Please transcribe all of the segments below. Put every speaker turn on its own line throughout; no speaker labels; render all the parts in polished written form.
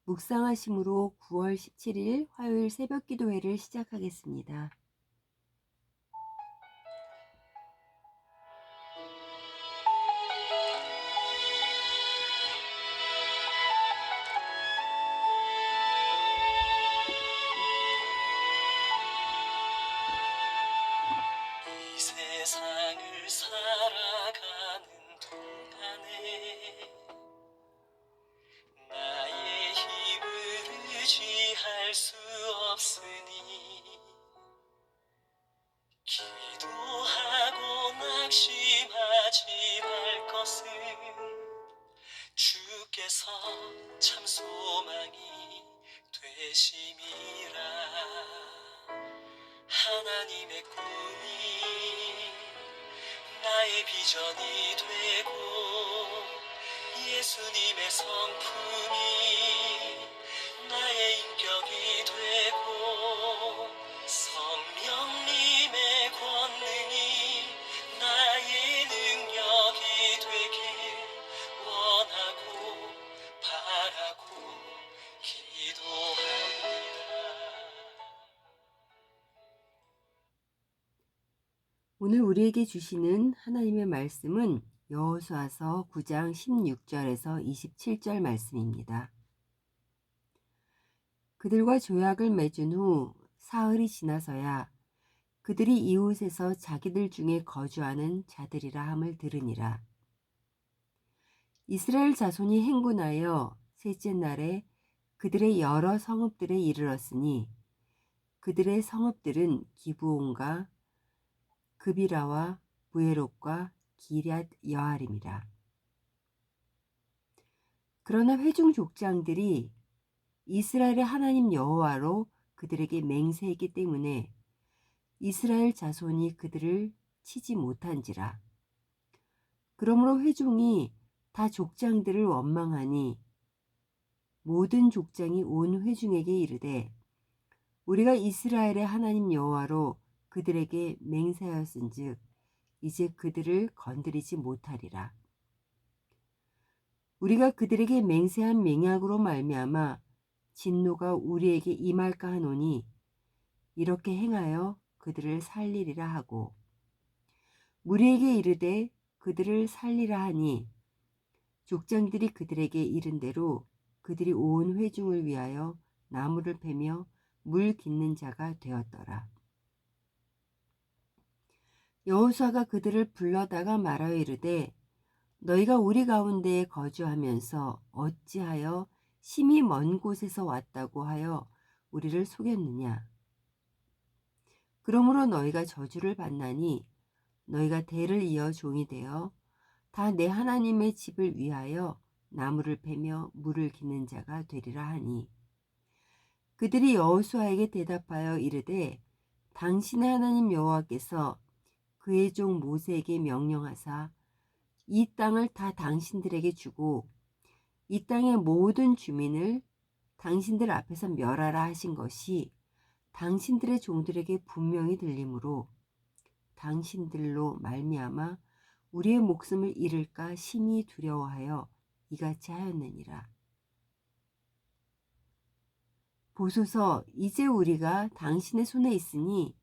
묵상하심으로 9월 17일 화요일 새벽 기도회를 시작하겠습니다.
이 세상을 살아가는 동안에 나의 힘을 의지할 수 없으니 기도하고 낙심하지 말 것은 주께서 참 소망이 되심이라. 하나님의 꿈이 나의 비전이 되고 예수님의 성품이 나의 인격이 되고 성령님의 권능이 나의 능력이 되길 원하고 바라고 기도합니다.
오늘 우리에게 주시는 하나님의 말씀은 여호수아서 9장 16절에서 27절 말씀입니다. 그들과 조약을 맺은 후 사흘이 지나서야 그들이 이웃에서 자기들 중에 거주하는 자들이라 함을 들으니라. 이스라엘 자손이 행군하여 셋째 날에 그들의 여러 성읍들에 이르렀으니 그들의 성읍들은 기브온과 그비라와 부에롯과 기럇 여아림이라. 그러나 회중 족장들이 이스라엘의 하나님 여호와로 그들에게 맹세했기 때문에 이스라엘 자손이 그들을 치지 못한지라. 그러므로 회중이 다 족장들을 원망하니 모든 족장이 온 회중에게 이르되 우리가 이스라엘의 하나님 여호와로 그들에게 맹세하였은즉 이제 그들을 건드리지 못하리라. 우리가 그들에게 맹세한 맹약으로 말미암아 진노가 우리에게 임할까 하노니 이렇게 행하여 그들을 살리리라 하고 우리에게 이르되 그들을 살리라 하니 족장들이 그들에게 이른 대로 그들이 온 회중을 위하여 나무를 패며 물 깃는 자가 되었더라. 여호수아가 그들을 불러다가 말하여 이르되 너희가 우리 가운데에 거주하면서 어찌하여 심히 먼 곳에서 왔다고 하여 우리를 속였느냐. 그러므로 너희가 저주를 받나니 너희가 대를 이어 종이 되어 다 내 하나님의 집을 위하여 나무를 패며 물을 깃는 자가 되리라 하니 그들이 여호수아에게 대답하여 이르되 당신의 하나님 여호와께서 그의 종 모세에게 명령하사 이 땅을 다 당신들에게 주고 이 땅의 모든 주민을 당신들 앞에서 멸하라 하신 것이 당신들의 종들에게 분명히 들리므로 당신들로 말미암아 우리의 목숨을 잃을까 심히 두려워하여 이같이 하였느니라. 보소서 이제 우리가 당신의 손에 있으니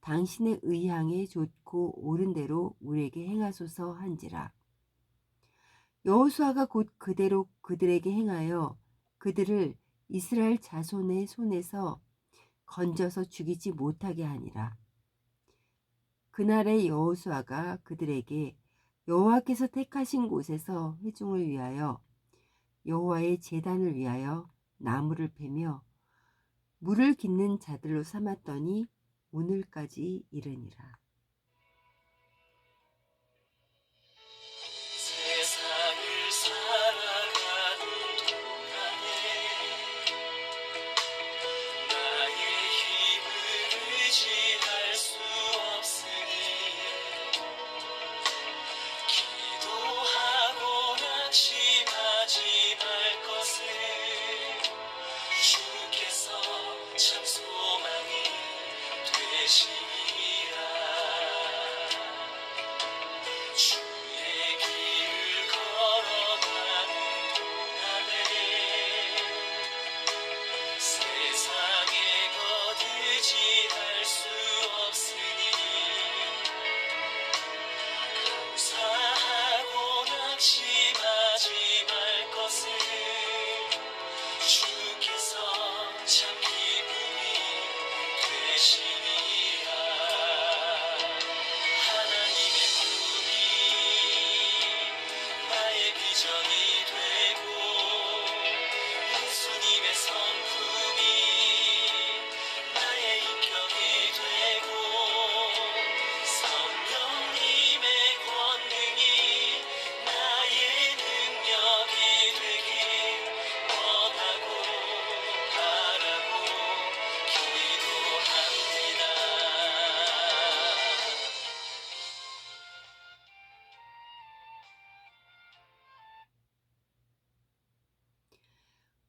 당신의 의향에 좋고 옳은 대로 우리에게 행하소서 한지라. 여호수아가 곧 그대로 그들에게 행하여 그들을 이스라엘 자손의 손에서 건져서 죽이지 못하게 하니라. 그날에 여호수아가 그들에게 여호와께서 택하신 곳에서 회중을 위하여 여호와의 제단을 위하여 나무를 패며 물을 깃는 자들로 삼았더니 오늘까지 이르니라.
세상을 살아가는 동안에 나의 힘을 의지할 수 없으니 기도하고 낙심하지 말 것을 주께서 참 소망이 되심이라.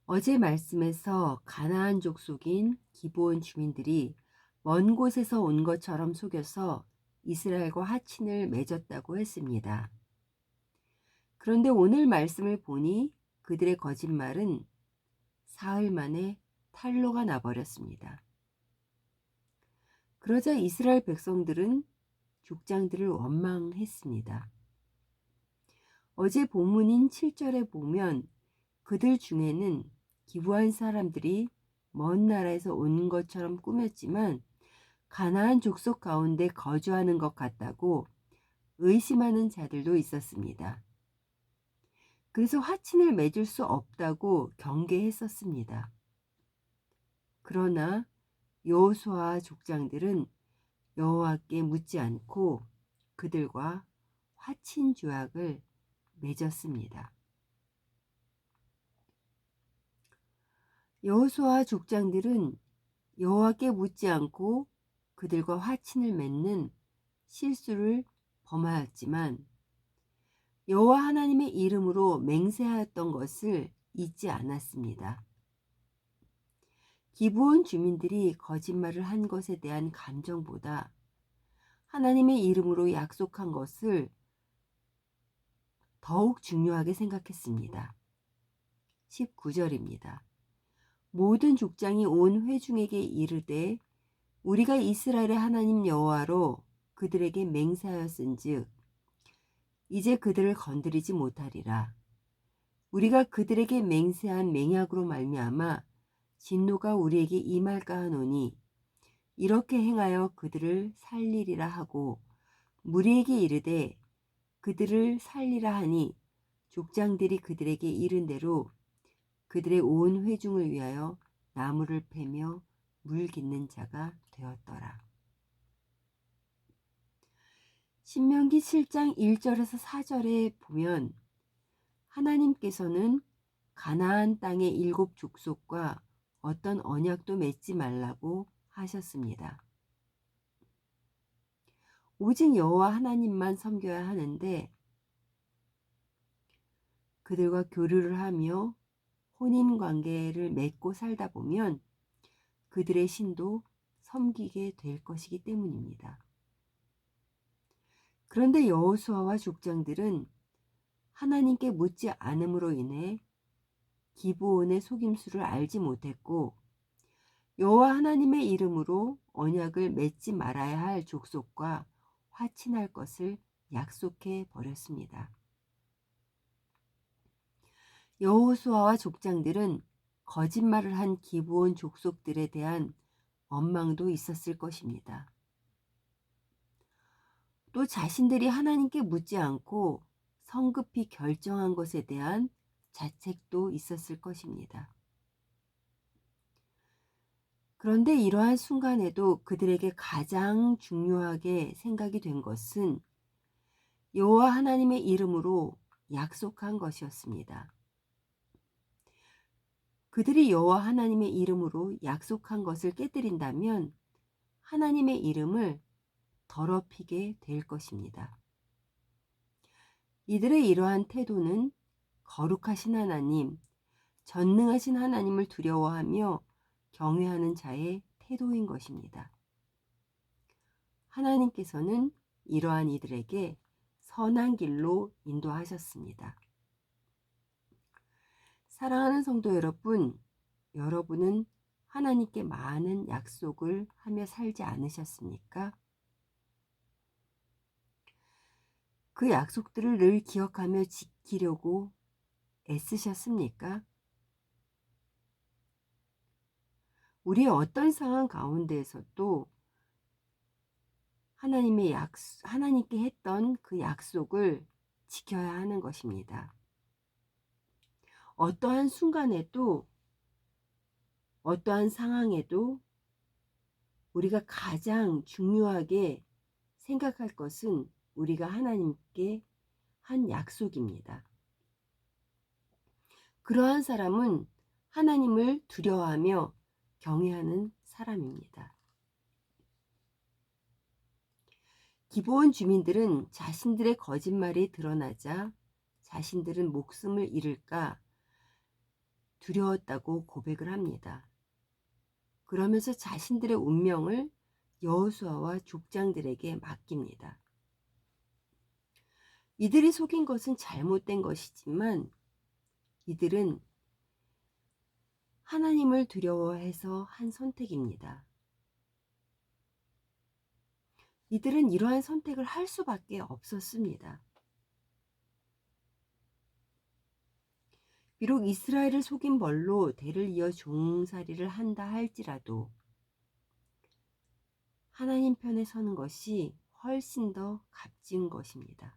어제 말씀에서 가나안 족속인 기브온 주민들이 먼 곳에서 온 것처럼 속여서 이스라엘과 화친을 맺었다고 했습니다. 그런데 오늘 말씀을 보니 그들의 거짓말은 사흘 만에 탄로가 나버렸습니다. 그러자 이스라엘 백성들은 족장들을 원망했습니다. 어제 본문인 7절에 보면 그들 중에는 기부한 사람들이 먼 나라에서 온 것처럼 꾸몄지만 가나안 족속 가운데 거주하는 것 같다고 의심하는 자들도 있었습니다. 그래서 화친을 맺을 수 없다고 경계했었습니다. 그러나 여호수아와 족장들은 여호와께 묻지 않고 그들과 화친 조약을 맺었습니다. 여호수아와 족장들은 여호와께 묻지 않고 그들과 화친을 맺는 실수를 범하였지만 여호와 하나님의 이름으로 맹세하였던 것을 잊지 않았습니다. 기브온 주민들이 거짓말을 한 것에 대한 감정보다 하나님의 이름으로 약속한 것을 더욱 중요하게 생각했습니다. 19절입니다. 모든 족장이 온 회중에게 이르되 우리가 이스라엘의 하나님 여호와로 그들에게 맹세하였은즉 이제 그들을 건드리지 못하리라. 우리가 그들에게 맹세한 맹약으로 말미암아 진노가 우리에게 임할까 하노니 이렇게 행하여 그들을 살리리라 하고 무리에게 이르되 그들을 살리라 하니 족장들이 그들에게 이른 대로 그들의 온 회중을 위하여 나무를 패며 물 깃는 자가 되었더라. 신명기 7장 1절에서 4절에 보면 하나님께서는 가나안 땅의 7 족속과 어떤 언약도 맺지 말라고 하셨습니다. 오직 여호와 하나님만 섬겨야 하는데 그들과 교류를 하며 혼인관계를 맺고 살다 보면 그들의 신도 섬기게 될 것이기 때문입니다. 그런데 여호수아와 족장들은 하나님께 묻지 않음으로 인해 기브온의 속임수를 알지 못했고 여호와 하나님의 이름으로 언약을 맺지 말아야 할 족속과 화친할 것을 약속해 버렸습니다. 여호수아와 족장들은 거짓말을 한 기브온 족속들에 대한 원망도 있었을 것입니다. 또 자신들이 하나님께 묻지 않고 성급히 결정한 것에 대한 자책도 있었을 것입니다. 그런데 이러한 순간에도 그들에게 가장 중요하게 생각이 된 것은 여호와 하나님의 이름으로 약속한 것이었습니다. 그들이 여호와 하나님의 이름으로 약속한 것을 깨뜨린다면 하나님의 이름을 더럽히게 될 것입니다. 이들의 이러한 태도는 거룩하신 하나님, 전능하신 하나님을 두려워하며 경외하는 자의 태도인 것입니다. 하나님께서는 이러한 이들에게 선한 길로 인도하셨습니다. 사랑하는 성도 여러분, 여러분은 하나님께 많은 약속을 하며 살지 않으셨습니까? 그 약속들을 늘 기억하며 지키려고 애쓰셨습니까? 우리의 어떤 상황 가운데에서도 하나님께 했던 그 약속을 지켜야 하는 것입니다. 어떠한 순간에도, 어떠한 상황에도 우리가 가장 중요하게 생각할 것은 우리가 하나님께 한 약속입니다. 그러한 사람은 하나님을 두려워하며 경외하는 사람입니다. 기브온 주민들은 자신들의 거짓말이 드러나자 자신들은 목숨을 잃을까 두려웠다고 고백을 합니다. 그러면서 자신들의 운명을 여호수아와 족장들에게 맡깁니다. 이들이 속인 것은 잘못된 것이지만 이들은 하나님을 두려워해서 한 선택입니다. 이들은 이러한 선택을 할 수밖에 없었습니다. 비록 이스라엘을 속인 벌로 대를 이어 종살이를 한다 할지라도 하나님 편에 서는 것이 훨씬 더 값진 것입니다.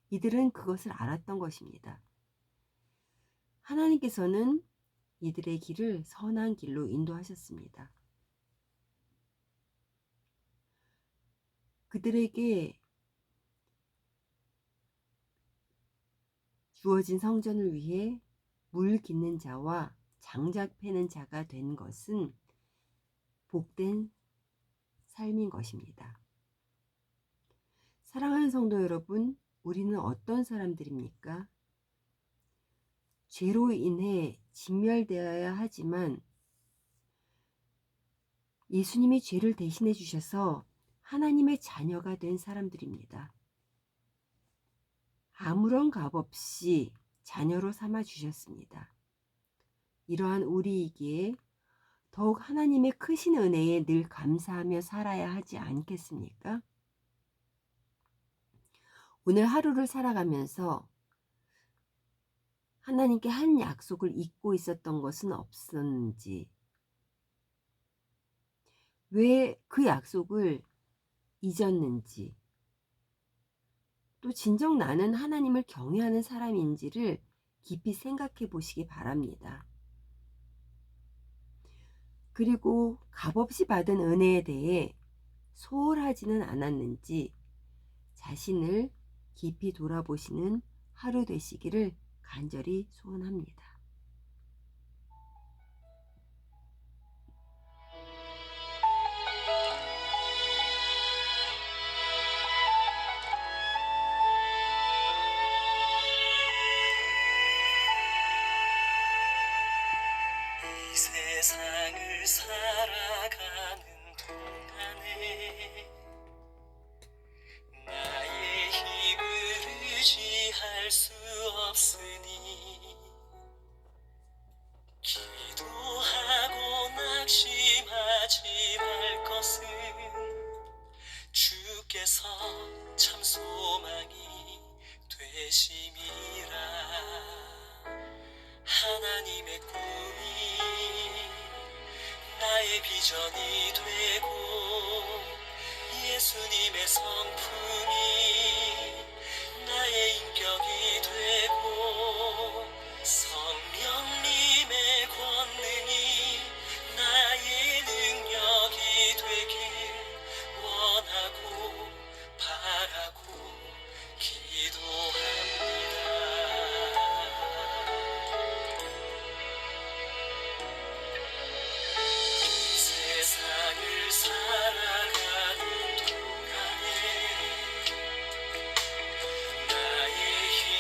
이들은 그것을 알았던 것입니다. 하나님께서는 이들의 길을 선한 길로 인도하셨습니다. 그들에게 주어진 성전을 위해 물 깃는 자와 장작 패는 자가 된 것은 복된 삶인 것입니다. 사랑하는 성도 여러분, 우리는 어떤 사람들입니까? 죄로 인해 진멸되어야 하지만 예수님이 죄를 대신해 주셔서 하나님의 자녀가 된 사람들입니다. 아무런 값 없이 자녀로 삼아 주셨습니다. 이러한 우리이기에 더욱 하나님의 크신 은혜에 늘 감사하며 살아야 하지 않겠습니까? 오늘 하루를 살아가면서 하나님께 한 약속을 잊고 있었던 것은 없었는지, 왜 그 약속을 잊었는지, 또 진정 나는 하나님을 경외하는 사람인지를 깊이 생각해 보시기 바랍니다. 그리고 값없이 받은 은혜에 대해 소홀하지는 않았는지 자신을 깊이 돌아보시는 하루 되시기를 간절히 소원합니다.
이 세상을 살아가는 동안에 나의 힘을 의지할 수 없으니 기도하고 낙심하지 말 것은 주께서 참 소망이 되심이라. 하나님의 꿈이 나의 비전이 되고 예수님의 성품이 나의 인격이 되고 성령님의 권능이 나의 능력이 되길 원하고 바라고 기도합니다. 세상을 살아가는 동안에 나의 힘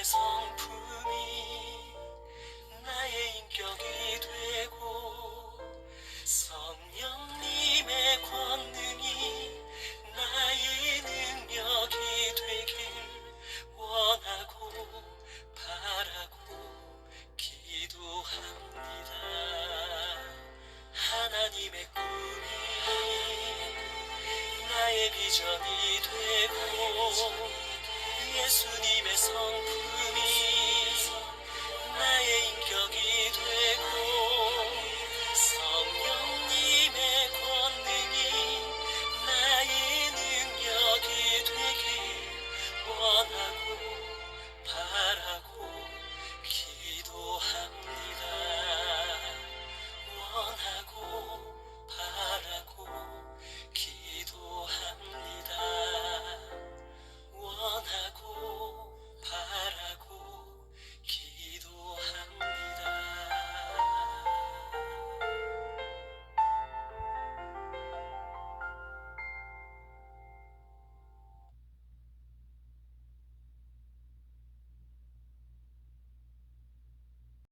예수님의 성품이 나의 인격이 되고 성령님의 권능이 나의 능력이 되길 원하고 바라고 기도합니다. 하나님의 꿈이 나의 비전이 되고 예수님의 성품이 나의 인격이 되고